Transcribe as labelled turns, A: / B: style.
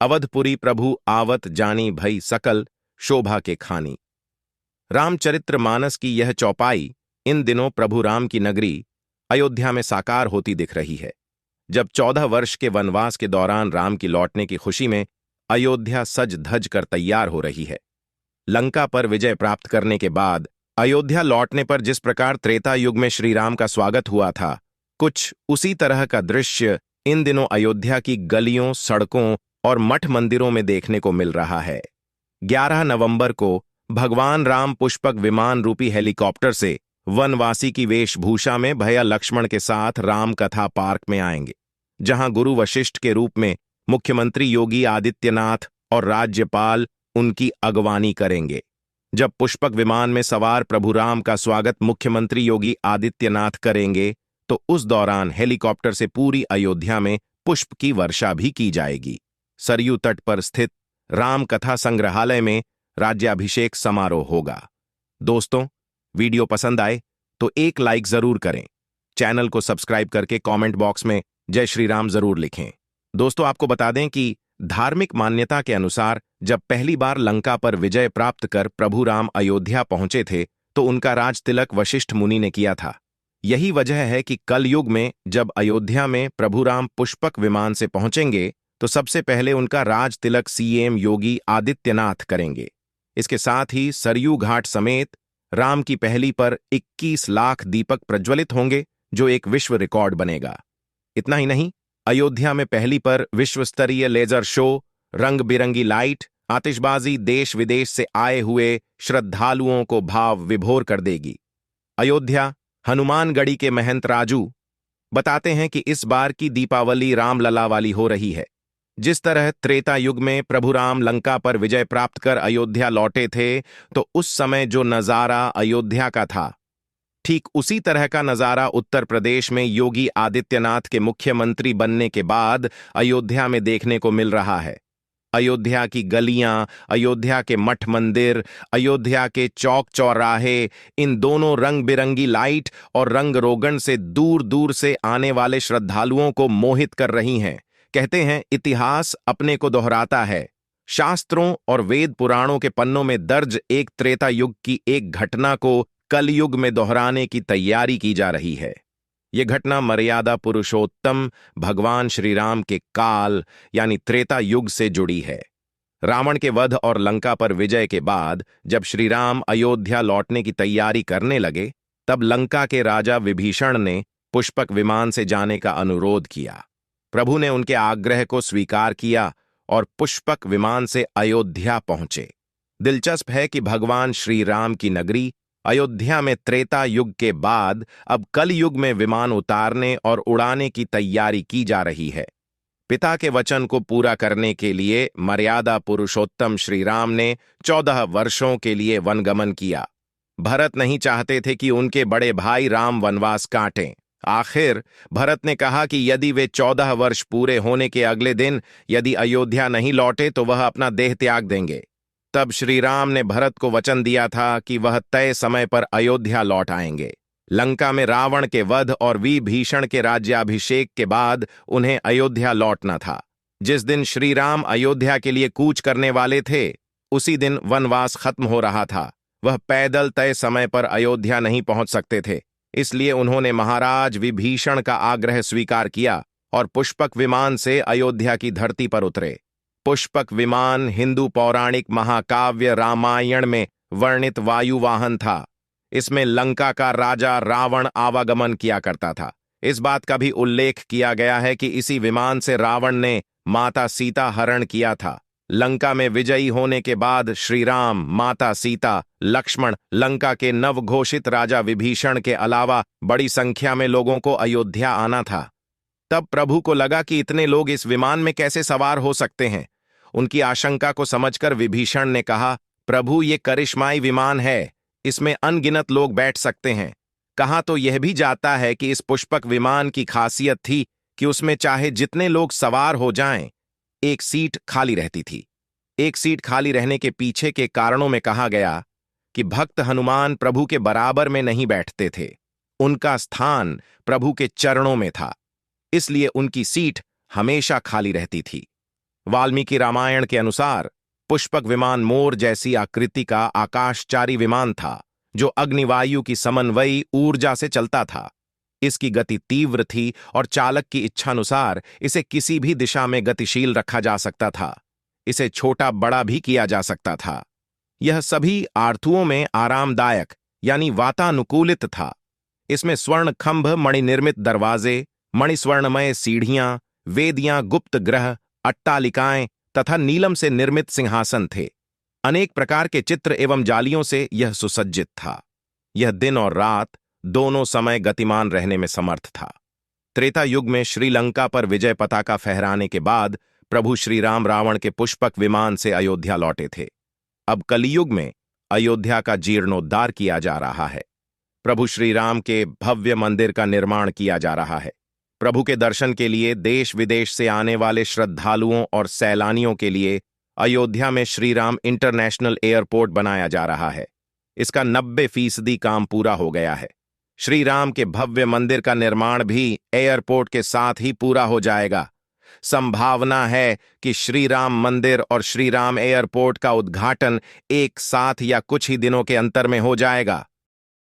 A: अवधपुरी प्रभु आवत जानी भई सकल शोभा के खानी। रामचरित्र मानस की यह चौपाई इन दिनों प्रभु राम की नगरी अयोध्या में साकार होती दिख रही है। जब 14 वर्ष के वनवास के दौरान राम की लौटने की खुशी में अयोध्या सज धज कर तैयार हो रही है। लंका पर विजय प्राप्त करने के बाद अयोध्या लौटने पर जिस प्रकार त्रेता युग में श्री राम का स्वागत हुआ था, कुछ उसी तरह का दृश्य इन दिनों अयोध्या की गलियों, सड़कों और मठ मंदिरों में देखने को मिल रहा है। 11 नवंबर को भगवान राम पुष्पक विमान रूपी हेलीकॉप्टर से वनवासी की वेशभूषा में भैया लक्ष्मण के साथ राम कथा पार्क में आएंगे, जहां गुरु वशिष्ठ के रूप में मुख्यमंत्री योगी आदित्यनाथ और राज्यपाल उनकी अगवानी करेंगे। जब पुष्पक विमान में सवार प्रभु राम का स्वागत मुख्यमंत्री योगी आदित्यनाथ करेंगे, तो उस दौरान हेलीकॉप्टर से पूरी अयोध्या में पुष्प की वर्षा भी की जाएगी। सरयू तट पर स्थित राम कथा संग्रहालय में राज्याभिषेक समारोह होगा। दोस्तों, वीडियो पसंद आए तो एक लाइक जरूर करें। चैनल को सब्सक्राइब करके कमेंट बॉक्स में जय श्री राम जरूर लिखें। दोस्तों, आपको बता दें कि धार्मिक मान्यता के अनुसार जब पहली बार लंका पर विजय प्राप्त कर प्रभु राम अयोध्या पहुंचे थे, तो उनका राज तिलक वशिष्ठ मुनि ने किया था। यही वजह है कि कलयुग में जब अयोध्या में प्रभु राम पुष्पक विमान से पहुंचेंगे, तो सबसे पहले उनका राज तिलक सीएम योगी आदित्यनाथ करेंगे। इसके साथ ही सरयू घाट समेत राम की पहली पर 21 लाख दीपक प्रज्वलित होंगे, जो एक विश्व रिकॉर्ड बनेगा। इतना ही नहीं, अयोध्या में पहली पर विश्व स्तरीय लेजर शो, रंग बिरंगी लाइट, आतिशबाजी देश विदेश से आए हुए श्रद्धालुओं को भाव विभोर कर देगी। अयोध्या हनुमानगढ़ी के महंत राजू बताते हैं कि इस बार की दीपावली रामलला वाली हो रही है। जिस तरह त्रेता युग में प्रभु राम लंका पर विजय प्राप्त कर अयोध्या लौटे थे, तो उस समय जो नजारा अयोध्या का था, ठीक उसी तरह का नजारा उत्तर प्रदेश में योगी आदित्यनाथ के मुख्यमंत्री बनने के बाद अयोध्या में देखने को मिल रहा है। अयोध्या की गलियां, अयोध्या के मठ मंदिर, अयोध्या के चौक चौराहे, इन दोनों रंग बिरंगी लाइट और रंग रोगन से दूर दूर से आने वाले श्रद्धालुओं को मोहित कर रही हैं। कहते हैं, इतिहास अपने को दोहराता है। शास्त्रों और वेद पुराणों के पन्नों में दर्ज एक त्रेता युग की एक घटना को कलयुग में दोहराने की तैयारी की जा रही है। यह घटना मर्यादा पुरुषोत्तम भगवान श्री राम के काल यानी त्रेता युग से जुड़ी है। रावण के वध और लंका पर विजय के बाद जब श्री राम अयोध्या लौटने की तैयारी करने लगे, तब लंका के राजा विभीषण ने पुष्पक विमान से जाने का अनुरोध किया। प्रभु ने उनके आग्रह को स्वीकार किया और पुष्पक विमान से अयोध्या पहुंचे। दिलचस्प है कि भगवान श्री राम की नगरी अयोध्या में त्रेता युग के बाद अब कल युग में विमान उतारने और उड़ाने की तैयारी की जा रही है। पिता के वचन को पूरा करने के लिए मर्यादा पुरुषोत्तम श्री राम ने 14 वर्षों के लिए वनगमन किया। भरत नहीं चाहते थे कि उनके बड़े भाई राम वनवास काटें। आखिर भरत ने कहा कि यदि वे 14 वर्ष पूरे होने के अगले दिन यदि अयोध्या नहीं लौटे, तो वह अपना देह त्याग देंगे। तब श्री राम ने भरत को वचन दिया था कि वह तय समय पर अयोध्या लौट आएंगे। लंका में रावण के वध और विभीषण के राज्याभिषेक के बाद उन्हें अयोध्या लौटना था। जिस दिन श्री राम अयोध्या के लिए कूच करने वाले थे, उसी दिन वनवास खत्म हो रहा था। वह पैदल तय समय पर अयोध्या नहीं पहुंच सकते थे, इसलिए उन्होंने महाराज विभीषण का आग्रह स्वीकार किया और पुष्पक विमान से अयोध्या की धरती पर उतरे। पुष्पक विमान हिंदू पौराणिक महाकाव्य रामायण में वर्णित वायुवाहन था। इसमें लंका का राजा रावण आवागमन किया करता था। इस बात का भी उल्लेख किया गया है कि इसी विमान से रावण ने माता सीता हरण किया था। लंका में विजयी होने के बाद श्री राम, माता सीता, लक्ष्मण, लंका के नवघोषित राजा विभीषण के अलावा बड़ी संख्या में लोगों को अयोध्या आना था। तब प्रभु को लगा कि इतने लोग इस विमान में कैसे सवार हो सकते हैं। उनकी आशंका को समझकर विभीषण ने कहा, प्रभु, ये करिश्माई विमान है, इसमें अनगिनत लोग बैठ सकते हैं। कहा तो यह भी जाता है कि इस पुष्पक विमान की खासियत थी कि उसमें चाहे जितने लोग सवार हो जाएं, एक सीट खाली रहती थी। एक सीट खाली रहने के पीछे के कारणों में कहा गया कि भक्त हनुमान प्रभु के बराबर में नहीं बैठते थे, उनका स्थान प्रभु के चरणों में था, इसलिए उनकी सीट हमेशा खाली रहती थी। वाल्मीकि रामायण के अनुसार पुष्पक विमान मोर जैसी आकृति का आकाशचारी विमान था जो अग्निवायु की समन्वयी ऊर्जा से चलता था। इसकी गति तीव्र थी और चालक की इच्छानुसार इसे किसी भी दिशा में गतिशील रखा जा सकता था। इसे छोटा बड़ा भी किया जा सकता था। यह सभी आर्थुओं में आरामदायक यानी वातानुकूलित था। इसमें स्वर्ण खंभ, मणिनिर्मित दरवाजे, मणिस्वर्णमय सीढ़ियां, वेदियां, गुप्त ग्रह, अट्टालिकाएं तथा नीलम से निर्मित सिंहासन थे। अनेक प्रकार के चित्र एवं जालियों से यह सुसज्जित था। यह दिन और रात दोनों समय गतिमान रहने में समर्थ था। त्रेता युग में श्रीलंका पर विजय पताका फहराने के बाद प्रभु श्री राम रावण के पुष्पक विमान से अयोध्या लौटे थे। अब कलियुग में अयोध्या का जीर्णोद्धार किया जा रहा है। प्रभु श्री राम के भव्य मंदिर का निर्माण किया जा रहा है। प्रभु के दर्शन के लिए देश विदेश से आने वाले श्रद्धालुओं और सैलानियों के लिए अयोध्या में श्री राम इंटरनेशनल एयरपोर्ट बनाया जा रहा है। इसका 90% काम पूरा हो गया है। श्री राम के भव्य मंदिर का निर्माण भी एयरपोर्ट के साथ ही पूरा हो जाएगा। संभावना है कि श्री राम मंदिर और श्री राम एयरपोर्ट का उद्घाटन एक साथ या कुछ ही दिनों के अंतर में हो जाएगा।